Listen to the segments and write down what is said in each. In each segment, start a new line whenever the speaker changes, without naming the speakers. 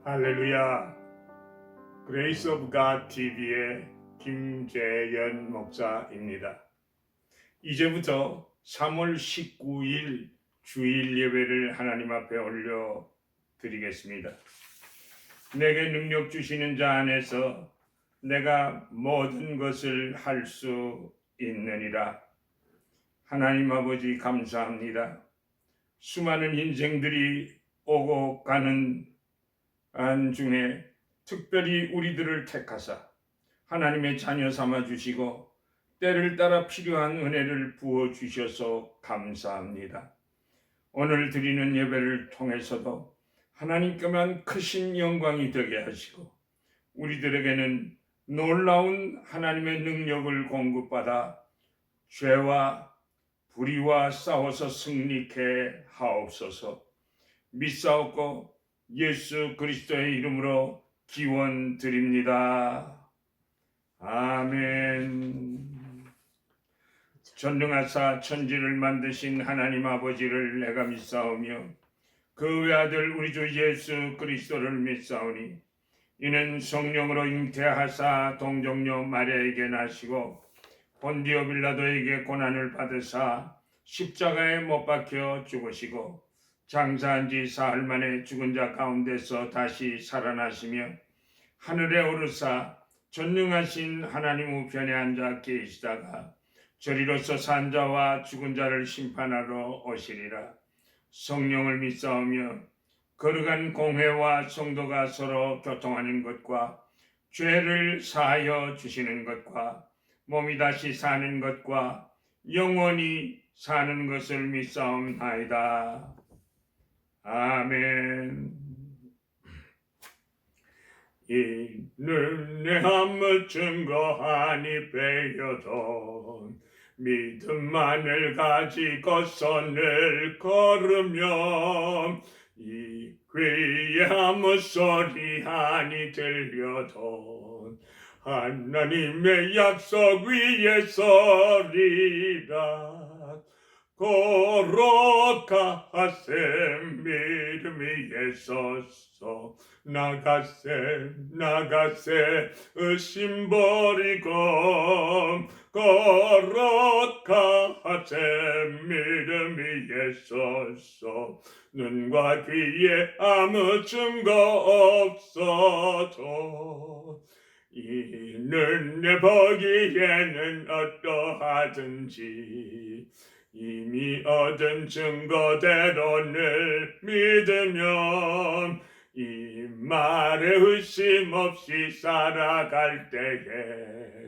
할렐루야. 그레이스 오브 갓 TV의 김재현 목사입니다. 이제부터 3월 19일 주일 예배를 하나님 앞에 올려 드리겠습니다. 내게 능력 주시는 자 안에서 내가 모든 것을 할 수 있느니라. 하나님 아버지 감사합니다. 수많은 인생들이 오고 가는 안 중에 특별히 우리들을 택하사 하나님의 자녀 삼아 주시고 때를 따라 필요한 은혜를 부어 주셔서 감사합니다. 오늘 드리는 예배를 통해서도 하나님께만 크신 영광이 되게 하시고 우리들에게는 놀라운 하나님의 능력을 공급받아 죄와 불의와 싸워서 승리케 하옵소서. 믿사옵고 예수 그리스도의 이름으로 기원 드립니다. 아멘. 전능하사 천지를 만드신 하나님 아버지를 내가 믿사오며 그 외아들 우리 주 예수 그리스도를 믿사오니 이는 성령으로 잉태하사 동정녀 마리아에게 나시고 본디오 빌라도에게 고난을 받으사 십자가에 못 박혀 죽으시고 장사한 지 사흘 만에 죽은 자 가운데서 다시 살아나시며 하늘에 오르사 전능하신 하나님 우편에 앉아 계시다가 저리로서 산 자와 죽은 자를 심판하러 오시리라. 성령을 믿사오며 거룩한 공회와 성도가 서로 교통하는 것과 죄를 사하여 주시는 것과 몸이 다시 사는 것과 영원히 사는 것을 믿사옵나이다. 아멘. 이는 내 함을 증거하니 베어도 믿음만을 가지고 선을 걸으며 이 귀함의 소리하니 들려도 하나님의 약속 위에 서리라. 거룩하세 믿음 위에 서서 나가세 의심 버리고 거룩하세 믿음 위에 서서 눈과 귀에 아무 증거 없어도 이는 내 보기에는 어떠하든지 이미 얻은 증거대로를 믿으면 이 말에 의심 없이 살아갈 때에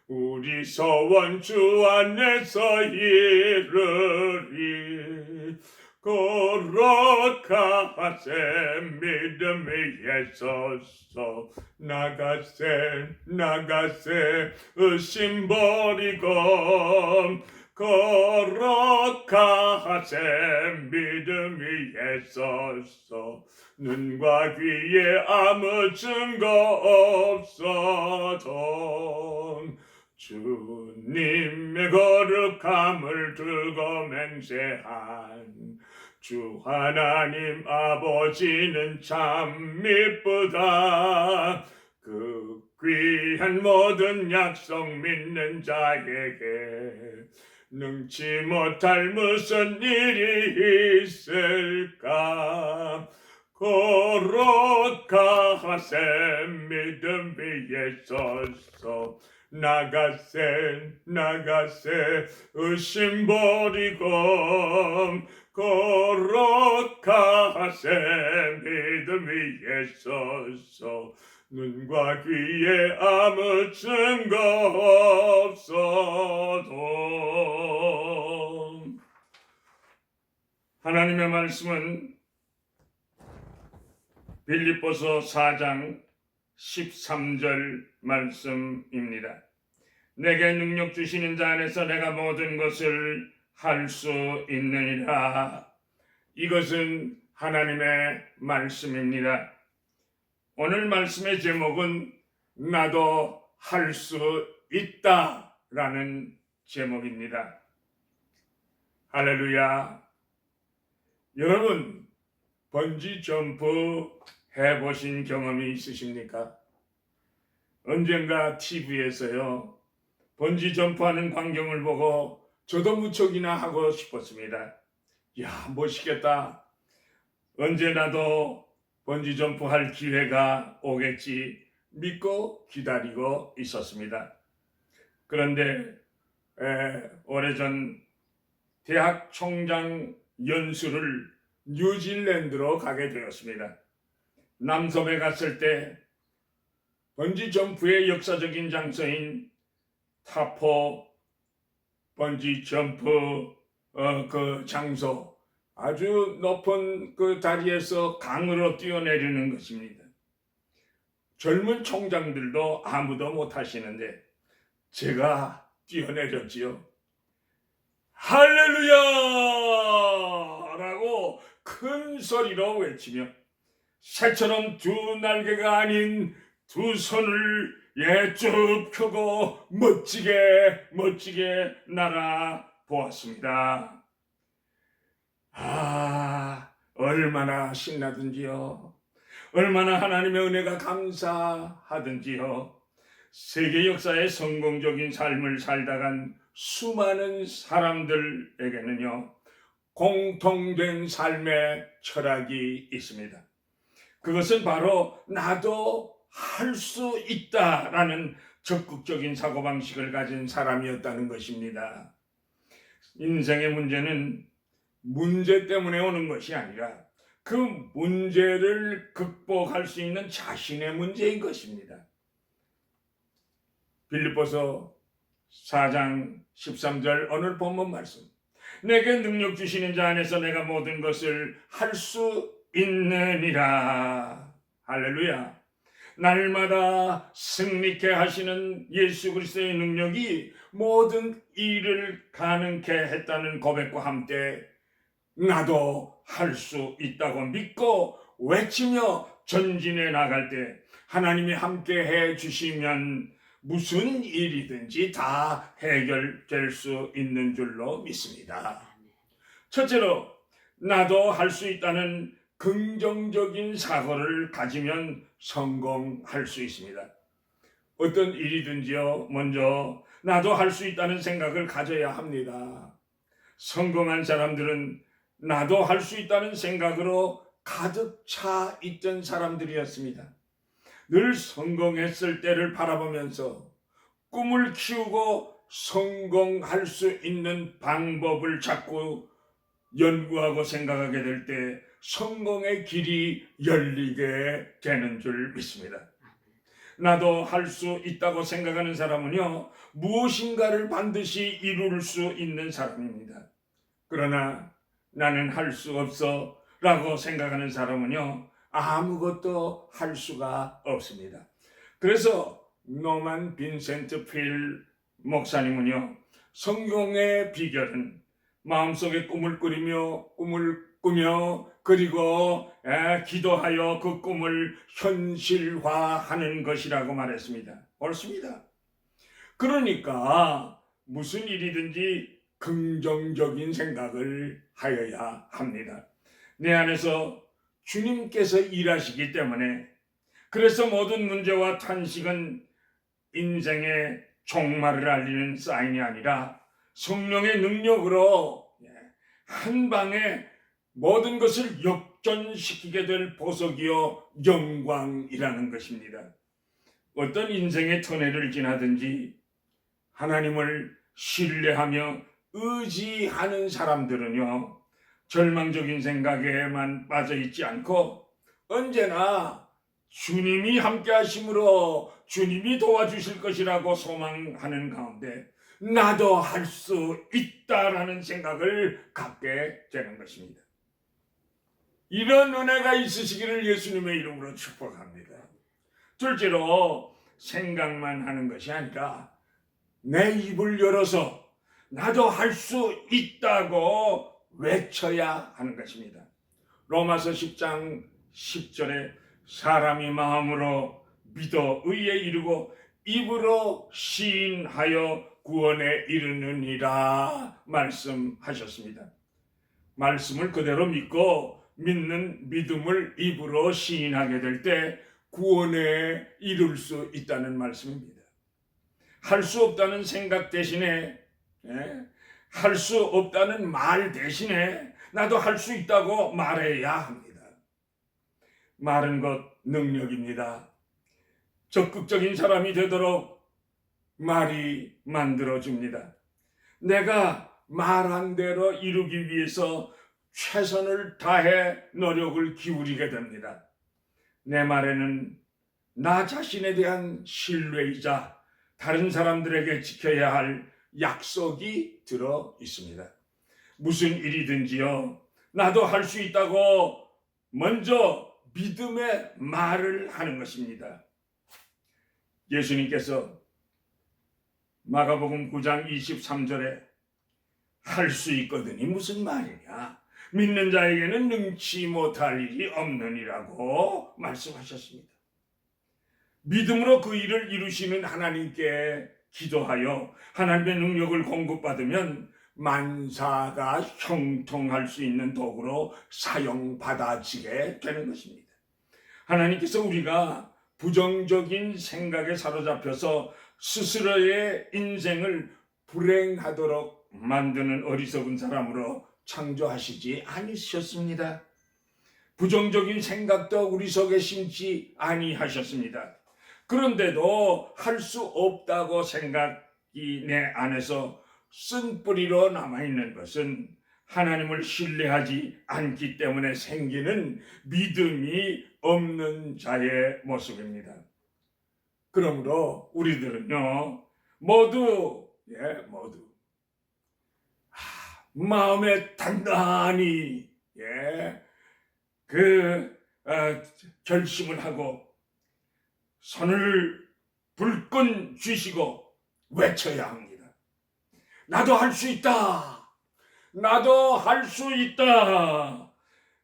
우리 소원 주 안에서 이루리. 거룩하세 믿음 위에 서서 나가세 의심 버리고 거룩하세 믿음 위에 서서 눈과 귀에 아무 증거 없어도 주님의 거룩함을 두고 맹세한 주 하나님 아버지는 참 미쁘다. 그 귀한 모든 약속 믿는 자에게 능치 못할 무슨 일이 있을까. 거룩하세 믿음 위에 서서 나가세 의심 버리고 거룩하세 믿음 위에 서서 눈과 귀에 아무 증거 없어도. 하나님의 말씀은 빌립보서 4장 13절 말씀입니다. 내게 능력 주시는 자 안에서 내가 모든 것을 할 수 있느니라. 이것은 하나님의 말씀입니다. 오늘 말씀의 제목은 나도 할 수 있다라는 제목입니다. 할렐루야. 여러분 번지 점프 해보신 경험이 있으십니까? 언젠가 TV에서요 번지 점프하는 광경을 보고 저도 무척이나 하고 싶었습니다. 야, 멋있겠다. 언제 나도 번지 점프할 기회가 오겠지 믿고 기다리고 있었습니다. 그런데 오래전 대학 총장 연수를 뉴질랜드로 가게 되었습니다. 남섬에 갔을 때 번지 점프의 역사적인 장소인 타포 번지 점프 그 장소, 아주 높은 그 다리에서 강으로 뛰어내리는 것입니다. 젊은 총장들도 아무도 못 하시는데 제가 뛰어내렸지요. 할렐루야! 라고 큰 소리로 외치며 새처럼 두 날개가 아닌 두 손을 쭉 펴고 멋지게 날아 보았습니다. 얼마나 신나든지요. 얼마나 하나님의 은혜가 감사하든지요. 세계 역사의 성공적인 삶을 살다간 수많은 사람들에게는요, 공통된 삶의 철학이 있습니다. 그것은 바로 나도 할 수 있다라는 적극적인 사고방식을 가진 사람이었다는 것입니다. 인생의 문제는 문제 때문에 오는 것이 아니라 그 문제를 극복할 수 있는 자신의 문제인 것입니다. 빌립보서 4장 13절 오늘 본문 말씀. 내게 능력 주시는 자 안에서 내가 모든 것을 할 수 있느니라. 할렐루야. 날마다 승리케 하시는 예수 그리스도의 능력이 모든 일을 가능케 했다는 고백과 함께 나도 할 수 있다고 믿고 외치며 전진해 나갈 때 하나님이 함께 해 주시면 무슨 일이든지 다 해결될 수 있는 줄로 믿습니다. 첫째로, 나도 할 수 있다는 긍정적인 사고를 가지면 성공할 수 있습니다. 어떤 일이든지요, 먼저 나도 할 수 있다는 생각을 가져야 합니다. 성공한 사람들은 나도 할 수 있다는 생각으로 가득 차 있던 사람들이었습니다. 늘 성공했을 때를 바라보면서 꿈을 키우고 성공할 수 있는 방법을 찾고 연구하고 생각하게 될 때 성공의 길이 열리게 되는 줄 믿습니다. 나도 할 수 있다고 생각하는 사람은요, 무엇인가를 반드시 이룰 수 있는 사람입니다. 그러나 나는 할 수 없어 라고 생각하는 사람은요, 아무것도 할 수가 없습니다. 그래서 노만 빈센트 필 목사님은요, 성공의 비결은 마음속에 꿈을 꾸며 그리고 기도하여 그 꿈을 현실화하는 것이라고 말했습니다. 옳습니다. 그러니까 무슨 일이든지 긍정적인 생각을 하여야 합니다. 내 안에서 주님께서 일하시기 때문에, 그래서 모든 문제와 탄식은 인생의 종말을 알리는 사인이 아니라 성령의 능력으로 한 방에 모든 것을 역전시키게 될 보석이요 영광이라는 것입니다. 어떤 인생의 터널을 지나든지 하나님을 신뢰하며 의지하는 사람들은요, 절망적인 생각에만 빠져 있지 않고 언제나 주님이 함께 하심으로 주님이 도와주실 것이라고 소망하는 가운데 나도 할 수 있다라는 생각을 갖게 되는 것입니다. 이런 은혜가 있으시기를 예수님의 이름으로 축복합니다. 둘째로, 생각만 하는 것이 아니라 내 입을 열어서 나도 할 수 있다고 외쳐야 하는 것입니다. 로마서 10장 10절에 사람이 마음으로 믿어 의에 이르고 입으로 시인하여 구원에 이르느니라 말씀하셨습니다. 말씀을 그대로 믿고 믿는 믿음을 입으로 시인하게 될 때 구원에 이룰 수 있다는 말씀입니다. 할 수 없다는 생각 대신에, 할 수 없다는 말 대신에 나도 할 수 있다고 말해야 합니다. 말은 것 능력입니다. 적극적인 사람이 되도록 말이 만들어줍니다. 내가 말한 대로 이루기 위해서 최선을 다해 노력을 기울이게 됩니다. 내 말에는 나 자신에 대한 신뢰이자 다른 사람들에게 지켜야 할 약속이 들어 있습니다. 무슨 일이든지요, 나도 할 수 있다고 먼저 믿음의 말을 하는 것입니다. 예수님께서 마가복음 9장 23절에 할 수 있거든이 무슨 말이냐, 믿는 자에게는 능치 못할 일이 없느니라고 말씀하셨습니다. 믿음으로 그 일을 이루시는 하나님께 기도하여 하나님의 능력을 공급받으면 만사가 형통할 수 있는 도구로 사용받아지게 되는 것입니다. 하나님께서 우리가 부정적인 생각에 사로잡혀서 스스로의 인생을 불행하도록 만드는 어리석은 사람으로 창조하시지 않으셨습니다. 부정적인 생각도 우리 속에 심지 아니하셨습니다. 그런데도 할 수 없다고 생각이 내 안에서 쓴뿌리로 남아있는 것은 하나님을 신뢰하지 않기 때문에 생기는 믿음이 없는 자의 모습입니다. 그러므로 우리들은요, 모두 마음에 단단히 결심을 하고 손을 불끈 쥐시고 외쳐야 합니다. 나도 할 수 있다. 나도 할 수 있다.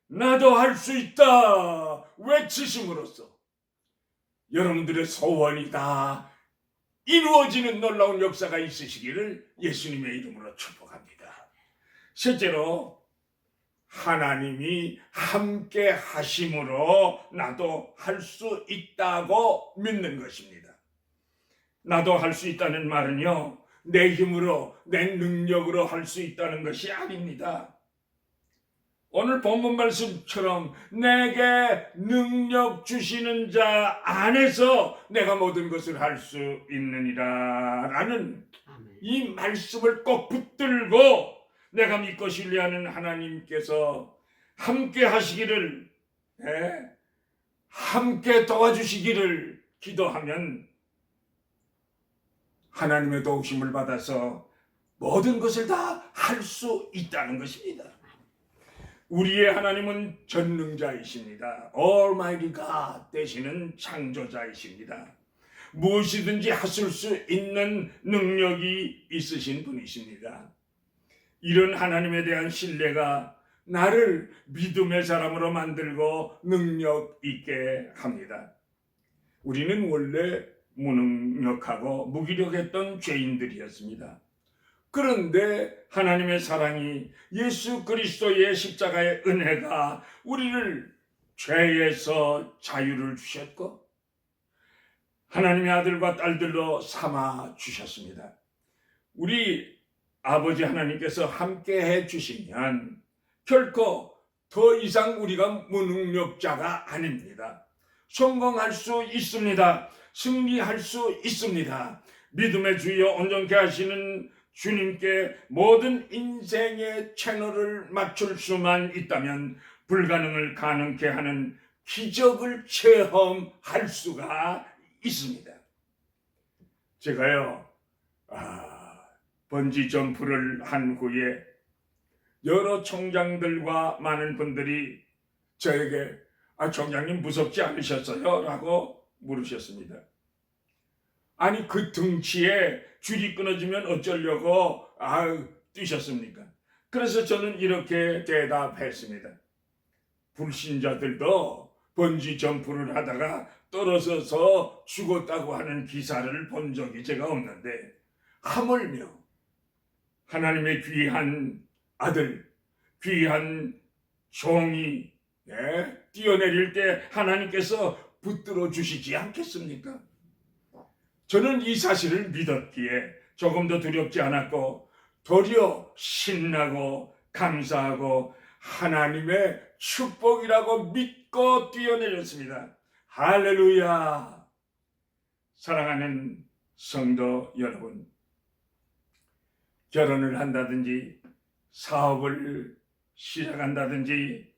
나도 할 수 있다. 외치심으로써 여러분들의 소원이 다 이루어지는 놀라운 역사가 있으시기를 예수님의 이름으로 축복합니다. 실제로 하나님이 함께 하심으로 나도 할 수 있다고 믿는 것입니다. 나도 할 수 있다는 말은요, 내 힘으로, 내 능력으로 할 수 있다는 것이 아닙니다. 오늘 본문 말씀처럼 내게 능력 주시는 자 안에서 내가 모든 것을 할 수 있느니라 라는 이 말씀을 꼭 붙들고 내가 믿고 신뢰하는 하나님께서 함께 하시기를, 함께 도와주시기를 기도하면 하나님의 도우심을 받아서 모든 것을 다 할 수 있다는 것입니다. 우리의 하나님은 전능자이십니다. Almighty God 되시는 창조자이십니다. 무엇이든지 하실 수 있는 능력이 있으신 분이십니다. 이런 하나님에 대한 신뢰가 나를 믿음의 사람으로 만들고 능력 있게 합니다. 우리는 원래 무능력하고 무기력했던 죄인들이었습니다. 그런데 하나님의 사랑이, 예수 그리스도의 십자가의 은혜가 우리를 죄에서 자유를 주셨고 하나님의 아들과 딸들로 삼아 주셨습니다. 우리 아버지 하나님께서 함께 해 주시면 결코 더 이상 우리가 무능력자가 아닙니다. 성공할 수 있습니다. 승리할 수 있습니다. 믿음의 주여 온전케 하시는 주님께 모든 인생의 채널을 맞출 수만 있다면 불가능을 가능케 하는 기적을 체험할 수가 있습니다. 제가요, 번지 점프를 한 후에 여러 총장들과 많은 분들이 저에게 총장님 무섭지 않으셨어요? 라고 물으셨습니다. 아니 그 등치에 줄이 끊어지면 어쩌려고 뛰셨습니까? 그래서 저는 이렇게 대답했습니다. 불신자들도 번지 점프를 하다가 떨어져서 죽었다고 하는 기사를 본 적이 제가 없는데 하물며 하나님의 귀한 아들, 귀한 종이 뛰어내릴 때 하나님께서 붙들어 주시지 않겠습니까? 저는 이 사실을 믿었기에 조금 더 두렵지 않았고 도리어 신나고 감사하고 하나님의 축복이라고 믿고 뛰어내렸습니다. 할렐루야! 사랑하는 성도 여러분, 결혼을 한다든지 사업을 시작한다든지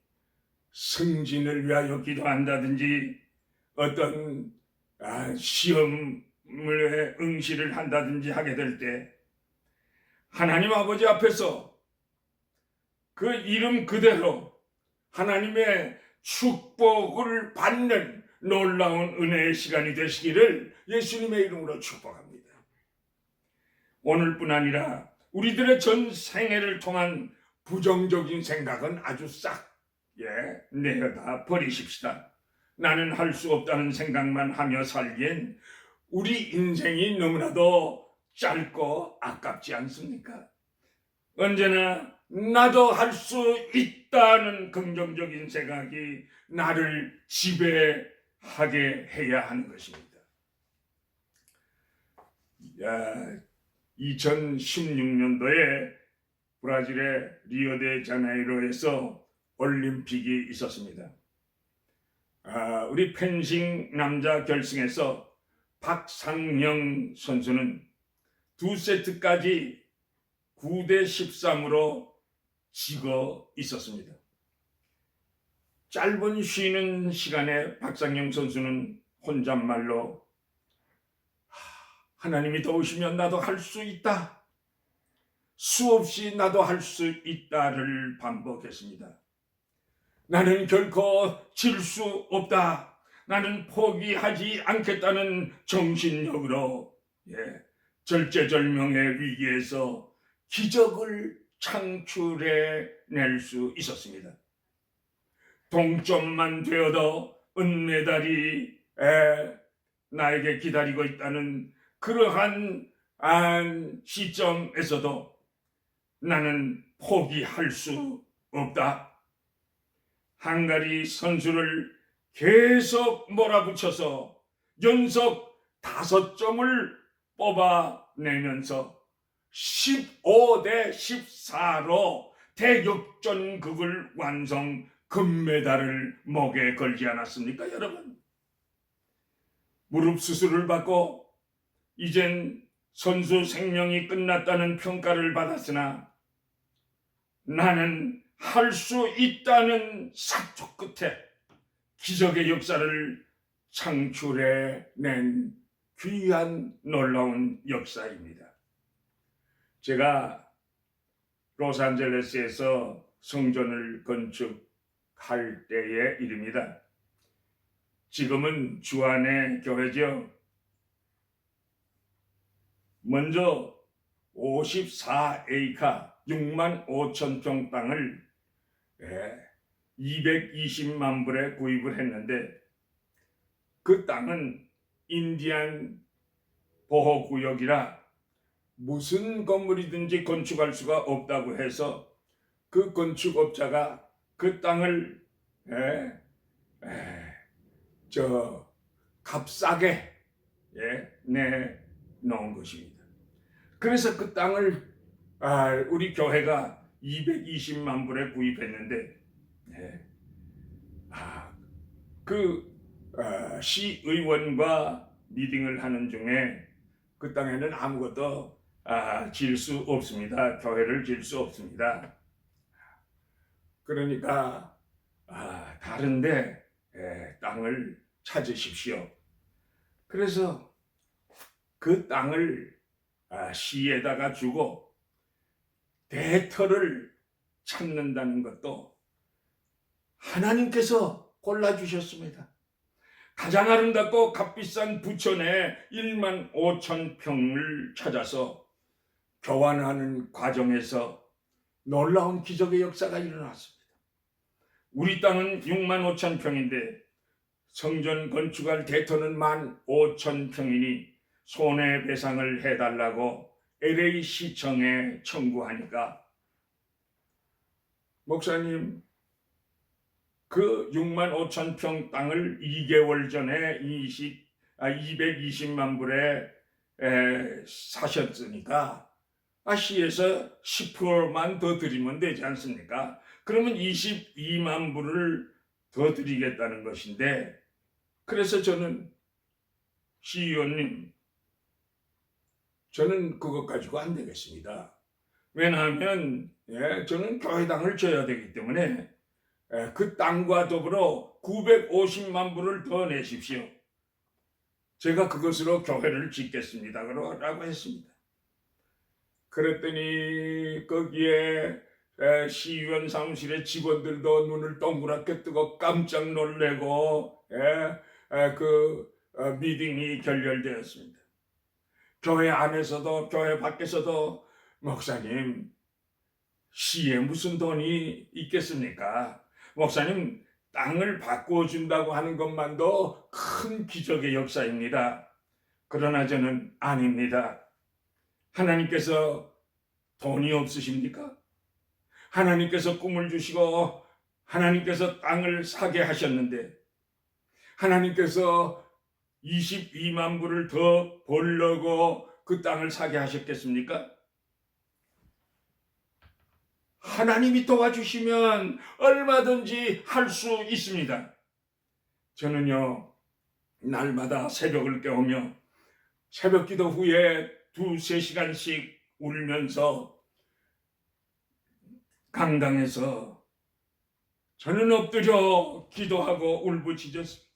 승진을 위하여 기도한다든지 어떤 시험을 응시를 한다든지 하게 될 때 하나님 아버지 앞에서 그 이름 그대로 하나님의 축복을 받는 놀라운 은혜의 시간이 되시기를 예수님의 이름으로 축복합니다. 오늘뿐 아니라 우리들의 전 생애를 통한 부정적인 생각은 아주 싹 내어다 버리십시다. 나는 할 수 없다는 생각만 하며 살기엔 우리 인생이 너무나도 짧고 아깝지 않습니까? 언제나 나도 할 수 있다는 긍정적인 생각이 나를 지배하게 해야 하는 것입니다. 2016년도에 브라질의 리오데자네이루에서 올림픽이 있었습니다. 우리 펜싱 남자 결승에서 박상영 선수는 2세트까지 9대 13으로 지고 있었습니다. 짧은 쉬는 시간에 박상영 선수는 혼잣말로 하나님이 도우시면 나도 할 수 있다. 수없이 나도 할 수 있다를 반복했습니다. 나는 결코 질 수 없다. 나는 포기하지 않겠다는 정신력으로 절제절명의 위기에서 기적을 창출해 낼 수 있었습니다. 동점만 되어도 은메달이 나에게 기다리고 있다는 그러한 시점에서도 나는 포기할 수 없다. 헝가리 선수를 계속 몰아붙여서 연속 5점을 뽑아내면서 15대 14로 대역전극을 완성, 금메달을 목에 걸지 않았습니까, 여러분? 무릎 수술을 받고 이젠 선수 생명이 끝났다는 평가를 받았으나 나는 할 수 있다는 사투 끝에 기적의 역사를 창출해낸 귀한 놀라운 역사입니다. 제가 로스앤젤레스에서 성전을 건축할 때의 일입니다. 지금은 주안의 교회죠. 먼저 54에이카 6만 5천 평 땅을 220만 불에 구입을 했는데 그 땅은 인디안 보호구역이라 무슨 건물이든지 건축할 수가 없다고 해서 그 건축업자가 그 땅을 값싸게 내놓은 것입니다. 그래서 그 땅을 우리 교회가 220만 불에 구입했는데 시의원과 미팅을 하는 중에 그 땅에는 아무것도 질 수 없습니다. 교회를 질 수 없습니다. 그러니까 다른데 땅을 찾으십시오. 그래서 그 땅을 시에다가 주고 대터를 찾는다는 것도 하나님께서 골라주셨습니다. 가장 아름답고 값비싼 부천에 1만 5천 평을 찾아서 교환하는 과정에서 놀라운 기적의 역사가 일어났습니다. 우리 땅은 6만 5천 평인데 성전 건축할 대터는 1만 5천 평이니 손해배상을 해달라고 LA 시청에 청구하니까 목사님 그 6만 5천 평 땅을 2개월 전에 220만 불에 사셨으니까 시에서 10%만 더 드리면 되지 않습니까? 그러면 22만 불을 더 드리겠다는 것인데, 그래서 저는 시의원님, 저는 그것 가지고 안 되겠습니다. 왜냐하면 저는 교회당을 져야 되기 때문에 그 땅과 더불어 950만 불을 더 내십시오. 제가 그것으로 교회를 짓겠습니다. 라고 했습니다. 그랬더니 거기에 시의원 사무실의 직원들도 눈을 동그랗게 뜨고 깜짝 놀래고 미팅이 결렬되었습니다. 교회 안에서도 교회 밖에서도 목사님, 시에 무슨 돈이 있겠습니까? 목사님, 땅을 바꿔준다고 하는 것만도 큰 기적의 역사입니다. 그러나 저는 아닙니다. 하나님께서 돈이 없으십니까? 하나님께서 꿈을 주시고 하나님께서 땅을 사게 하셨는데 하나님께서 22만 불을 더 벌려고 그 땅을 사게 하셨겠습니까? 하나님이 도와주시면 얼마든지 할 수 있습니다. 저는요, 날마다 새벽을 깨우며 새벽 기도 후에 2-3시간씩 울면서 강당에서 저는 엎드려 기도하고 울부짖었습니다.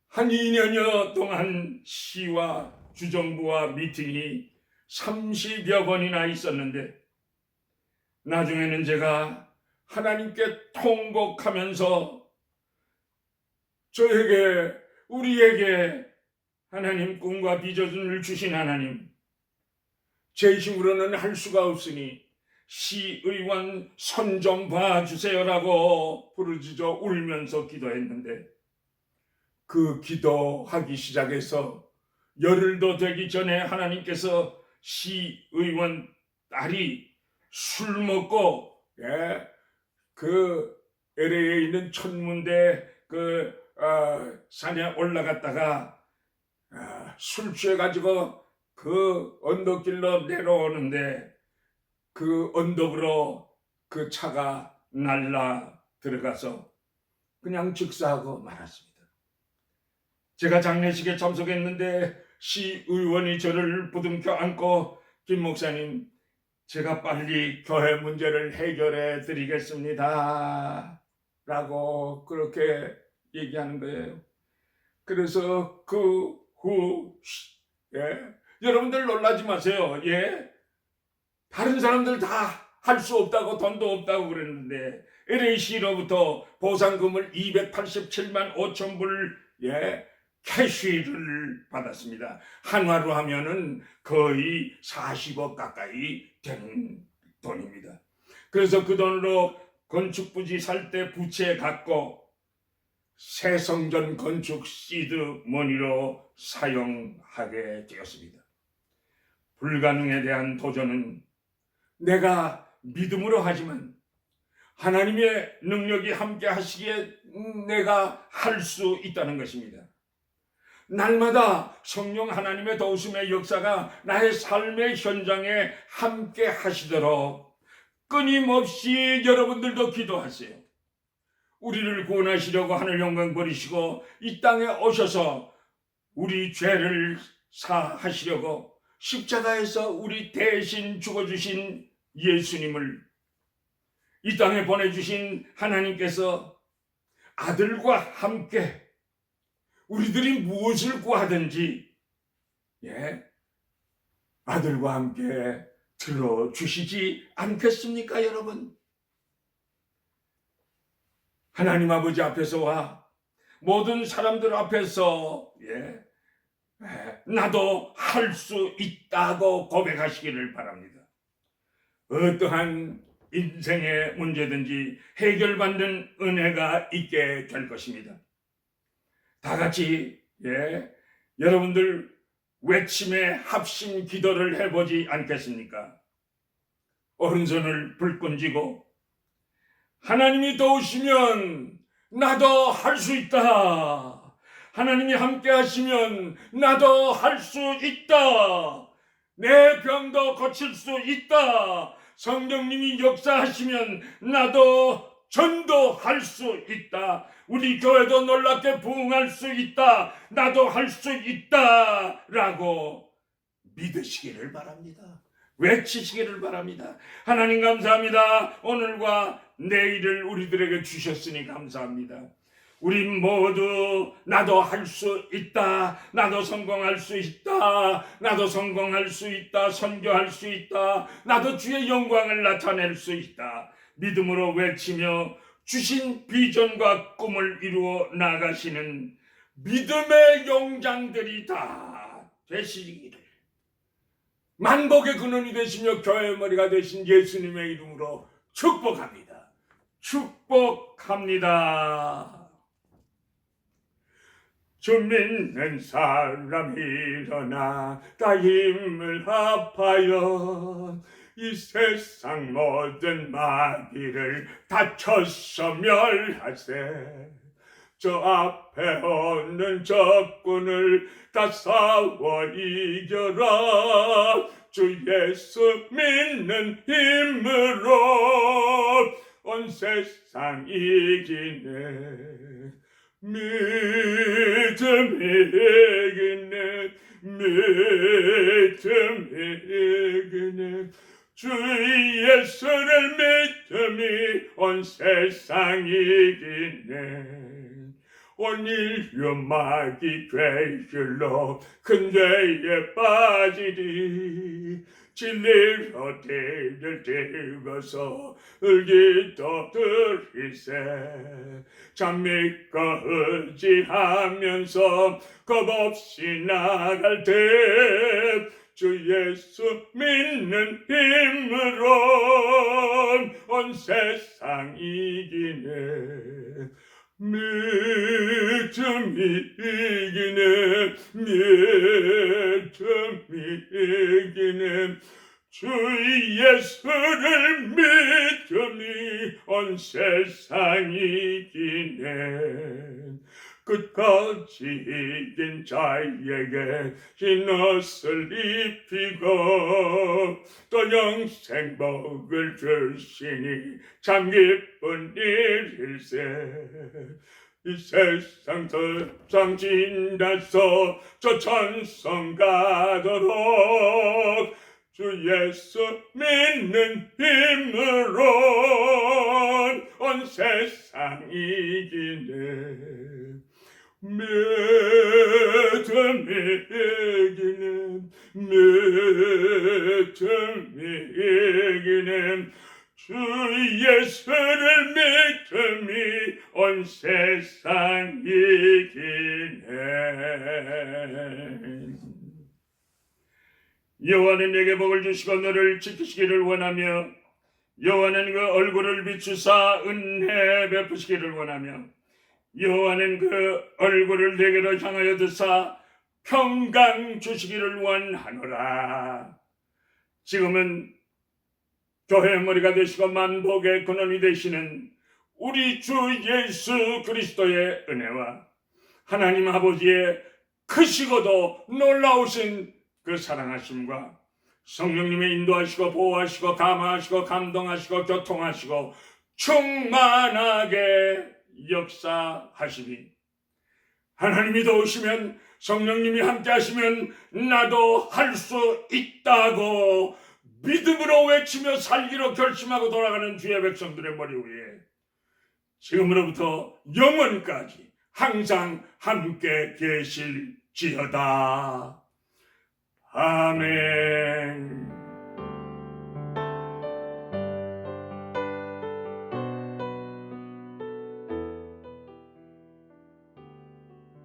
한 2년여 동안 시와 주정부와 미팅이 30여 번이나 있었는데 나중에는 제가 하나님께 통곡하면서 저에게, 우리에게 하나님 꿈과 비전을 주신 하나님, 제 힘으로는 할 수가 없으니 시의원 선 좀 봐주세요라고 부르짖어 울면서 기도했는데 그 기도하기 시작해서 열흘도 되기 전에 하나님께서 시의원 딸이 술 먹고 그 LA에 있는 천문대 산에 올라갔다가 술 취해가지고 그 언덕길로 내려오는데 그 언덕으로 그 차가 날라 들어가서 그냥 즉사하고 말았습니다. 제가 장례식에 참석했는데 시의원이 저를 부둥켜 안고 김 목사님, 제가 빨리 교회 문제를 해결해 드리겠습니다 라고 그렇게 얘기하는 거예요. 그래서 그 후 여러분들 놀라지 마세요. 다른 사람들 다 할 수 없다고, 돈도 없다고 그랬는데 LAC로부터 보상금을 287만 5천 불 캐시를 받았습니다. 한화로 하면은 거의 40억 가까이 되는 돈입니다. 그래서 그 돈으로 건축부지 살 때 부채 갚고 새 성전 건축 시드 머니로 사용하게 되었습니다. 불가능에 대한 도전은 내가 믿음으로 하지만 하나님의 능력이 함께 하시기에 내가 할 수 있다는 것입니다. 날마다 성령 하나님의 도우심의 역사가 나의 삶의 현장에 함께 하시도록 끊임없이 여러분들도 기도하세요. 우리를 구원하시려고 하늘 영광 버리시고 이 땅에 오셔서 우리 죄를 사하시려고 십자가에서 우리 대신 죽어주신 예수님을 이 땅에 보내주신 하나님께서 아들과 함께 우리들이 무엇을 구하든지 아들과 함께 들어주시지 않겠습니까, 여러분? 하나님 아버지 앞에서와 모든 사람들 앞에서 나도 할 수 있다고 고백하시기를 바랍니다. 어떠한 인생의 문제든지 해결받는 은혜가 있게 될 것입니다. 다 같이 여러분들 외침의 합심 기도를 해보지 않겠습니까? 오른손을 불끈 쥐고 하나님이 도우시면 나도 할 수 있다. 하나님이 함께 하시면 나도 할 수 있다. 내 병도 고칠 수 있다. 성령님이 역사하시면 나도 전도할 수 있다. 우리 교회도 놀랍게 부흥할 수 있다. 나도 할 수 있다. 라고 믿으시기를 바랍니다. 외치시기를 바랍니다. 하나님 감사합니다. 오늘과 내일을 우리들에게 주셨으니 감사합니다. 우리 모두 나도 할 수 있다. 나도 성공할 수 있다. 나도 성공할 수 있다. 선교할 수 있다. 나도 주의 영광을 나타낼 수 있다. 믿음으로 외치며 주신 비전과 꿈을 이루어 나가시는 믿음의 용장들이 다 되시기를 만복의 근원이 되시며 교회의 머리가 되신 예수님의 이름으로 축복합니다. 축복합니다. 주 믿는 사람 일어나 다 힘을 합하여 이 세상 모든 마귀를 다쳐서 멸하세. 저 앞에 오는 적군을 다 싸워 이겨라. 주 예수 믿는 힘으로 온 세상 이기네. 믿음 이기네. 믿음 이기네. 주 예수를 믿음이 온 세상 이기네. 온 인류 마귀 괴실로 큰 죄에 빠지리. 진리로 대를 들고서 기도 드리세. 참 믿고 의지하면서 겁없이 나갈 때 주 예수 믿는 힘으로 온 세상 이기네. 믿음 이기네. 믿음 이기네. 주 예수를 믿음이 온 세상 이기네. 끝까지 이긴 자에게 흰 옷을 입히고 또 영생 복을 주시니 참 기쁜 일일세. 이 세상 더상 지나서 저 천성 가도록 주 예수 믿는 힘으로 온 세상 이기네. 믿음 이기네. 믿음 이기네. 주 예수를 믿음이 온 세상 이기네. 여호와는 내게 복을 주시고 너를 지키시기를 원하며 여호와는 그 얼굴을 비추사 은혜 베푸시기를 원하며 여호와는 그 얼굴을 내게로 향하여 드사 평강 주시기를 원하노라. 지금은 교회의 머리가 되시고 만복의 근원이 되시는 우리 주 예수 그리스도의 은혜와 하나님 아버지의 크시고도 놀라우신 그 사랑하심과 성령님의 인도하시고 보호하시고 감화하시고 감동하시고 교통하시고 충만하게 역사하시니 하나님이 도우시면 성령님이 함께 하시면 나도 할 수 있다고 믿음으로 외치며 살기로 결심하고 돌아가는 주의 백성들의 머리 위에 지금으로부터 영원까지 항상 함께 계실지어다. 아멘.